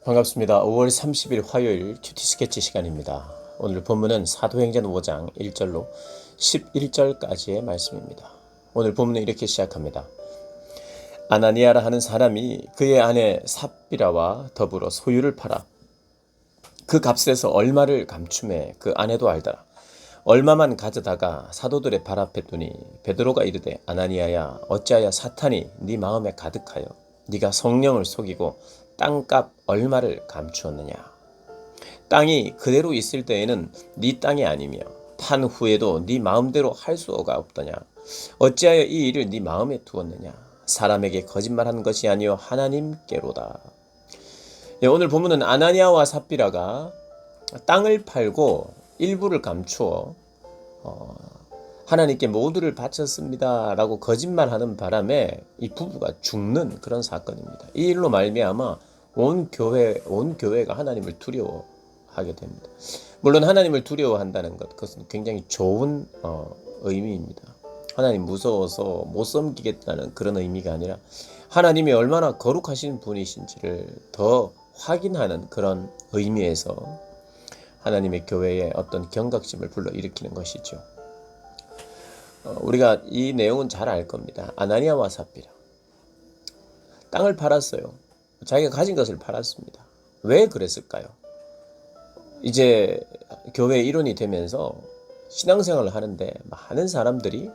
반갑습니다. 5월 30일 화요일 큐티 스케치 시간입니다. 오늘 본문은 사도행전 5장 1절로 11절까지의 말씀입니다. 오늘 본문은 이렇게 시작합니다. 아나니아라 하는 사람이 그의 아내 삽비라와 더불어 소유를 팔아 그 값에서 얼마를 감춤해 그 아내도 알더라. 얼마만 가져다가 사도들의 발 앞에 두니 베드로가 이르되 아나니아야 어찌하여 사탄이 네 마음에 가득하여 네가 성령을 속이고 땅값 얼마를 감추었느냐. 땅이 그대로 있을 때에는 네 땅이 아니며 탄 후에도 네 마음대로 할 수가 없더냐. 어찌하여 이 일을 네 마음에 두었느냐. 사람에게 거짓말하는 것이 아니요 하나님께로다. 오늘 본문은 아나니아와 삽비라가 땅을 팔고 일부를 감추어 하나님께 모두를 바쳤습니다 라고 거짓말하는 바람에 이 부부가 죽는 그런 사건입니다. 이 일로 말미암아 온 교회가 하나님을 두려워하게 됩니다. 물론 하나님을 두려워한다는 것, 그것은 굉장히 좋은 의미입니다. 하나님 무서워서 못 섬기겠다는 그런 의미가 아니라 하나님이 얼마나 거룩하신 분이신지를 더 확인하는 그런 의미에서 하나님의 교회에 어떤 경각심을 불러일으키는 것이죠. 우리가 이 내용은 잘 알 겁니다. 아나니아와 삽비라 땅을 팔았어요. 자기가 가진 것을 팔았습니다. 왜 그랬을까요? 이제 교회 일원이 되면서 신앙생활을 하는데 많은 사람들이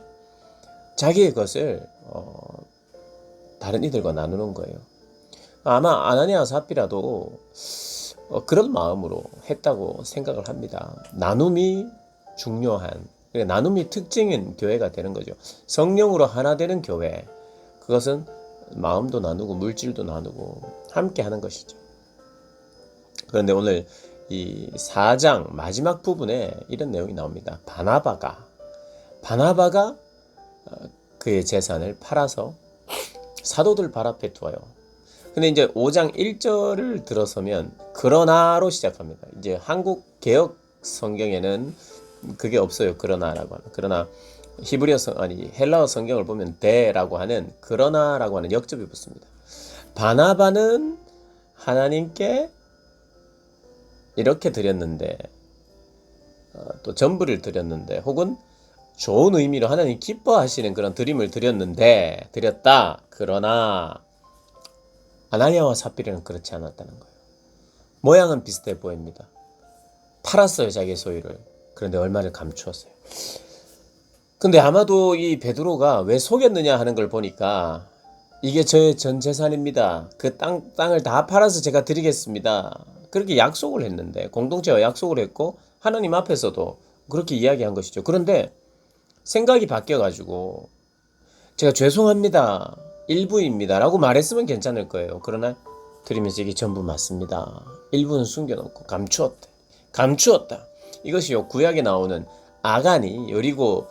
자기의 것을 다른 이들과 나누는 거예요. 아마 아나니아와 삽비라도 그런 마음으로 했다고 생각을 합니다. 나눔이 중요한, 나눔이 특징인 교회가 되는 거죠. 성령으로 하나 되는 교회, 그것은 마음도 나누고 물질도 나누고 함께 하는 것이죠. 그런데 오늘 이 4장 마지막 부분에 이런 내용이 나옵니다. 바나바가 그의 재산을 팔아서 사도들 발 앞에 두어요. 근데 이제 5장 1절을 들어서면 그러나로 시작합니다. 이제 한국 개혁 성경에는 그게 없어요. 그러나라고 하는. 그러나 헬라어 성경을 보면 대라고 하는 그러나라고 하는 역접이 붙습니다. 바나바는 하나님께 이렇게 드렸는데 또 전부를 드렸는데 혹은 좋은 의미로 하나님 기뻐하시는 그런 드림을 드렸다. 그러나 아나니아와 삽비라는 그렇지 않았다는 거예요. 모양은 비슷해 보입니다. 팔았어요, 자기 소유를. 그런데 얼마를 감추었어요. 근데 아마도 이 베드로가 왜 속였느냐 하는 걸 보니까 이게 저의 전 재산입니다. 그 땅을 다 팔아서 제가 드리겠습니다. 그렇게 약속을 했는데, 공동체와 약속을 했고 하나님 앞에서도 그렇게 이야기한 것이죠. 그런데 생각이 바뀌어가지고 제가 죄송합니다. 일부입니다. 라고 말했으면 괜찮을 거예요. 그러나 드리면서 이게 전부 맞습니다. 일부는 숨겨놓고 감추었다. 이것이요, 구약에 나오는 아간이 여리고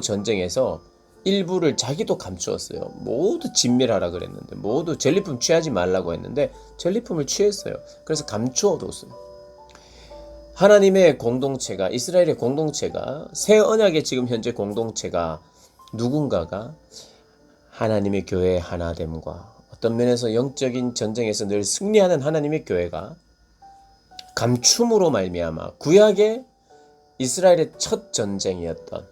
전쟁에서 일부를 자기도 감추었어요. 모두 진멸하라 그랬는데, 모두 전리품 취하지 말라고 했는데 전리품을 취했어요. 그래서 감추어뒀어요. 하나님의 공동체가, 이스라엘의 공동체가, 새 언약의 지금 현재 공동체가 누군가가 하나님의 교회의 하나됨과 어떤 면에서 영적인 전쟁에서 늘 승리하는 하나님의 교회가 감춤으로 말미암아 구약의 이스라엘의 첫 전쟁이었던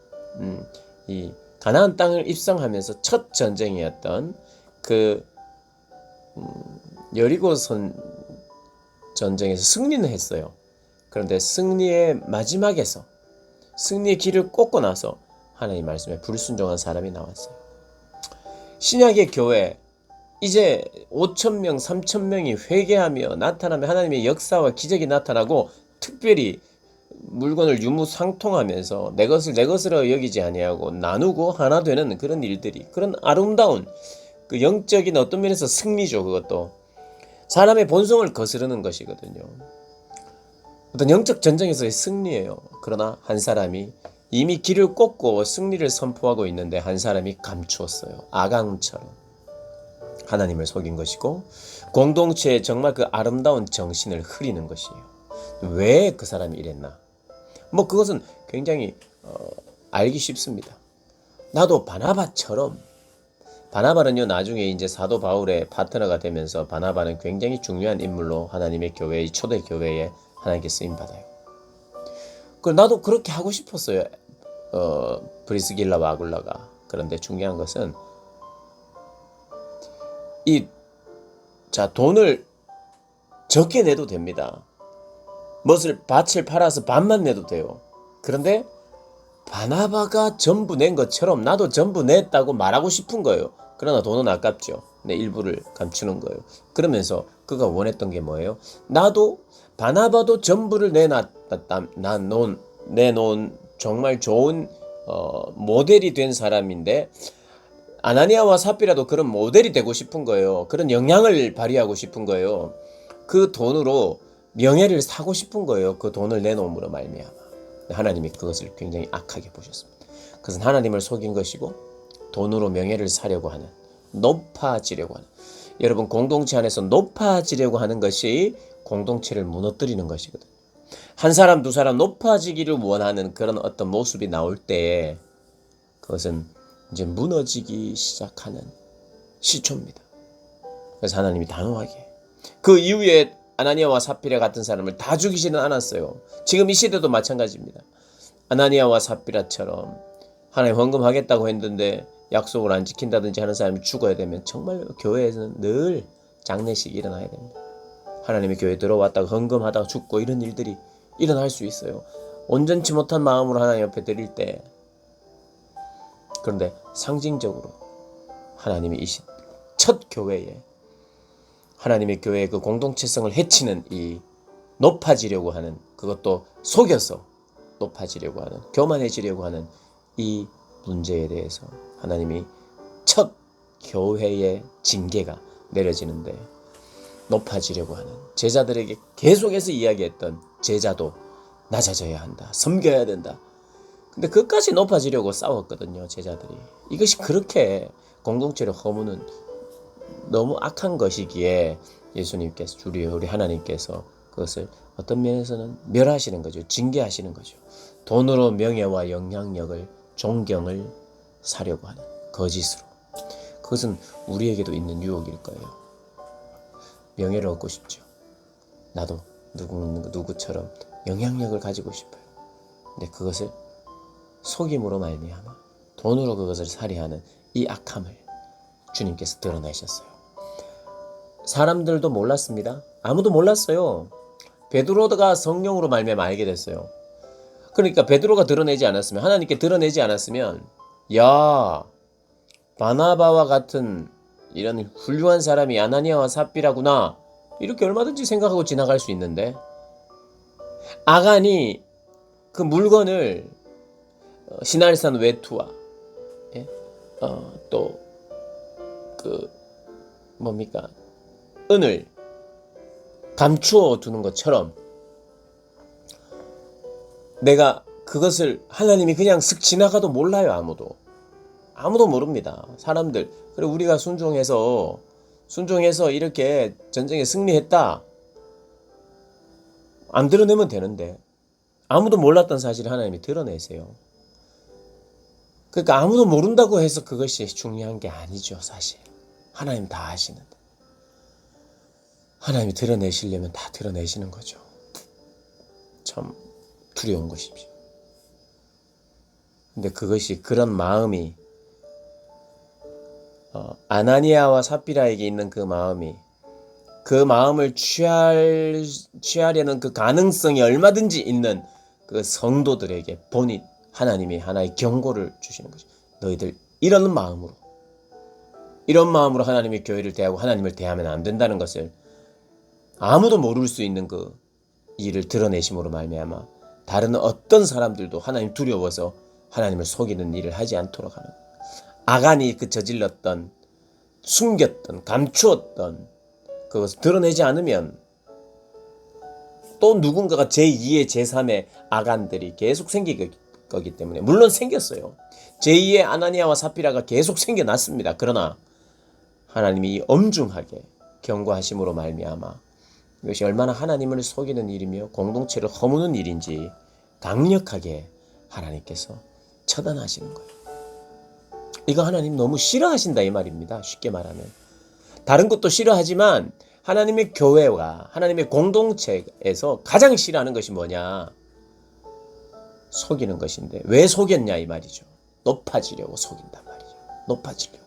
이 가나안 땅을 입성하면서 첫 전쟁이었던 그 여리고선 전쟁에서 승리는 했어요. 그런데 승리의 마지막에서 승리의 길을 꽂고 나서 하나님 말씀에 불순종한 사람이 나왔어요. 신약의 교회, 이제 5,000명, 3,000명이 회개하며 나타나며 하나님의 역사와 기적이 나타나고 특별히 물건을 유무상통하면서 내 것을 내 것으로 여기지 아니하고 나누고 하나 되는 그런 일들이, 그런 아름다운 그 영적인 어떤 면에서 승리죠. 그것도 사람의 본성을 거스르는 것이거든요. 어떤 영적 전쟁에서의 승리예요. 그러나 한 사람이 이미 길을 꽂고 승리를 선포하고 있는데 한 사람이 감추었어요. 아강처럼 하나님을 속인 것이고 공동체의 정말 그 아름다운 정신을 흐리는 것이에요. 왜 그 사람이 이랬나? 그것은 굉장히 알기 쉽습니다. 나도 바나바처럼 바나바는요 나중에 이제 사도 바울의 파트너가 되면서 바나바는 굉장히 중요한 인물로 하나님의 교회의 초대 교회에 하나님께 쓰임 받아요. 그 나도 그렇게 하고 싶었어요. 브리스길라와 아굴라가. 그런데 중요한 것은 돈을 적게 내도 됩니다. 밭을 팔아서 반만 내도 돼요. 그런데 바나바가 전부 낸 것처럼 나도 전부 냈다고 말하고 싶은 거예요. 그러나 돈은 아깝죠. 내 일부를 감추는 거예요. 그러면서 그가 원했던 게 뭐예요? 나도 바나바도 전부를 내놓은 정말 좋은 모델이 된 사람인데 아나니아와 삽비라도 그런 모델이 되고 싶은 거예요. 그런 영향을 발휘하고 싶은 거예요. 그 돈으로 명예를 사고 싶은 거예요. 그 돈을 내놓음으로 말미암아. 하나님이 그것을 굉장히 악하게 보셨습니다. 그것은 하나님을 속인 것이고 돈으로 명예를 사려고 하는, 높아지려고 하는, 여러분 공동체 안에서 높아지려고 하는 것이 공동체를 무너뜨리는 것이거든요. 한 사람 두 사람 높아지기를 원하는 그런 어떤 모습이 나올 때에 그것은 이제 무너지기 시작하는 시초입니다. 그래서 하나님이 단호하게 그 이후에 아나니아와 삽비라 같은 사람을 다 죽이지는 않았어요. 지금 이 시대도 마찬가지입니다. 아나니아와 삽비라처럼 하나님 헌금하겠다고 했는데 약속을 안 지킨다든지 하는 사람이 죽어야 되면 정말 교회에서는 늘 장례식이 일어나야 됩니다. 하나님의 교회에 들어왔다가 헌금하다가 죽고 이런 일들이 일어날 수 있어요. 온전치 못한 마음으로 하나님 옆에 드릴 때. 그런데 상징적으로 하나님이 이 첫 교회에 하나님의 교회의 그 공동체성을 해치는 이 높아지려고 하는, 그것도 속여서 높아지려고 하는, 교만해지려고 하는 이 문제에 대해서 하나님이 첫 교회의 징계가 내려지는데, 높아지려고 하는 제자들에게 계속해서 이야기했던 제자도 낮아져야 한다, 섬겨야 된다. 근데 끝까지 높아지려고 싸웠거든요, 제자들이. 이것이 그렇게 공동체를 허무는 너무 악한 것이기에 예수님께서, 우리 하나님께서 그것을 어떤 면에서는 멸하시는 거죠. 징계하시는 거죠. 돈으로 명예와 영향력을, 존경을 사려고 하는 거짓으로. 그것은 우리에게도 있는 유혹일 거예요. 명예를 얻고 싶죠. 나도 누구처럼 영향력을 가지고 싶어요. 근데 그것을 속임으로 말미암아 돈으로 그것을 살해하는 이 악함을 주님께서 드러내셨어요. 사람들도 몰랐습니다. 아무도 몰랐어요. 베드로가 성령으로 말미암아 알게 됐어요. 그러니까 베드로가 드러내지 않았으면, 하나님께 드러내지 않았으면, 야, 바나바와 같은 이런 훌륭한 사람이 아나니아와 삽비라구나, 이렇게 얼마든지 생각하고 지나갈 수 있는데, 아간이 그 물건을 시날산 외투와 또 그 은을 감추어 두는 것처럼 내가 그것을 하나님이 그냥 슥 지나가도 몰라요. 아무도 모릅니다. 사람들. 그리고 우리가 순종해서 이렇게 전쟁에 승리했다, 안 드러내면 되는데 아무도 몰랐던 사실을 하나님이 드러내세요. 그러니까 아무도 모른다고 해서 그것이 중요한 게 아니죠. 사실 하나님 다 아시는데, 하나님이 드러내시려면 다 드러내시는 거죠. 참 두려운 것이죠. 근데 그것이, 그런 마음이 아나니아와 삽비라에게 있는 그 마음이, 그 마음을 취하려는 그 가능성이 얼마든지 있는 그 성도들에게 본인 하나님이 하나의 경고를 주시는 거죠. 너희들 이런 마음으로 하나님의 교회를 대하고 하나님을 대하면 안 된다는 것을 아무도 모를 수 있는 그 일을 드러내심으로 말미암아 다른 어떤 사람들도 하나님 두려워서 하나님을 속이는 일을 하지 않도록 하는, 아간이 그 저질렀던, 숨겼던, 감추었던 그것을 드러내지 않으면 또 누군가가 제2의 제3의 아간들이 계속 생길 거기 때문에, 물론 생겼어요. 제2의 아나니아와 삽비라가 계속 생겨났습니다. 그러나 하나님이 엄중하게 경고하심으로 말미암아 이것이 얼마나 하나님을 속이는 일이며 공동체를 허무는 일인지 강력하게 하나님께서 처단하시는 거예요. 이거 하나님 너무 싫어하신다 이 말입니다. 쉽게 말하면. 다른 것도 싫어하지만 하나님의 교회와 하나님의 공동체에서 가장 싫어하는 것이 뭐냐? 속이는 것인데 왜 속였냐 이 말이죠. 높아지려고 속인단 말이죠. 높아지려고.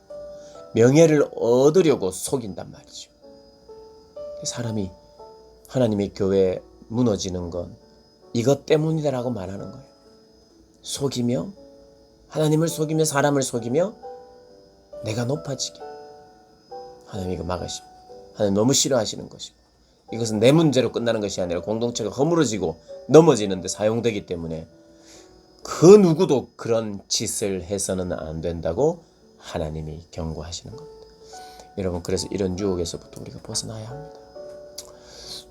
명예를 얻으려고 속인단 말이죠. 사람이 하나님의 교회에 무너지는 건 이것 때문이다라고 말하는 거예요. 속이며 하나님을 속이며 사람을 속이며 내가 높아지게 하나님 이거 막으십니다. 하나님 너무 싫어하시는 것이고 이것은 내 문제로 끝나는 것이 아니라 공동체가 허물어지고 넘어지는 데 사용되기 때문에 그 누구도 그런 짓을 해서는 안 된다고 하나님이 경고하시는 겁니다. 여러분 그래서 이런 유혹에서부터 우리가 벗어나야 합니다.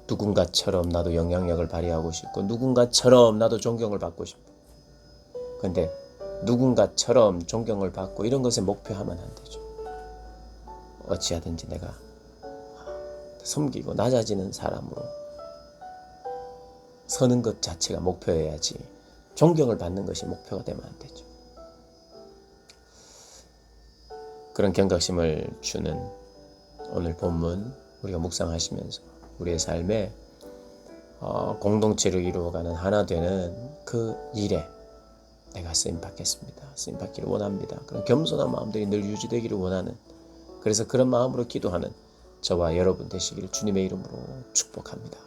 누군가처럼 나도 영향력을 발휘하고 싶고 누군가처럼 나도 존경을 받고 싶고 그런데 누군가처럼 존경을 받고 이런 것에 목표하면 안 되죠. 어찌하든지 내가 섬기고 낮아지는 사람으로 서는 것 자체가 목표여야지 존경을 받는 것이 목표가 되면 안 되죠. 그런 경각심을 주는 오늘 본문 우리가 묵상하시면서 우리의 삶에 공동체를 이루어가는 하나 되는 그 일에 내가 쓰임받겠습니다. 쓰임받기를 원합니다. 그런 겸손한 마음들이 늘 유지되기를 원하는 그래서 그런 마음으로 기도하는 저와 여러분 되시기를 주님의 이름으로 축복합니다.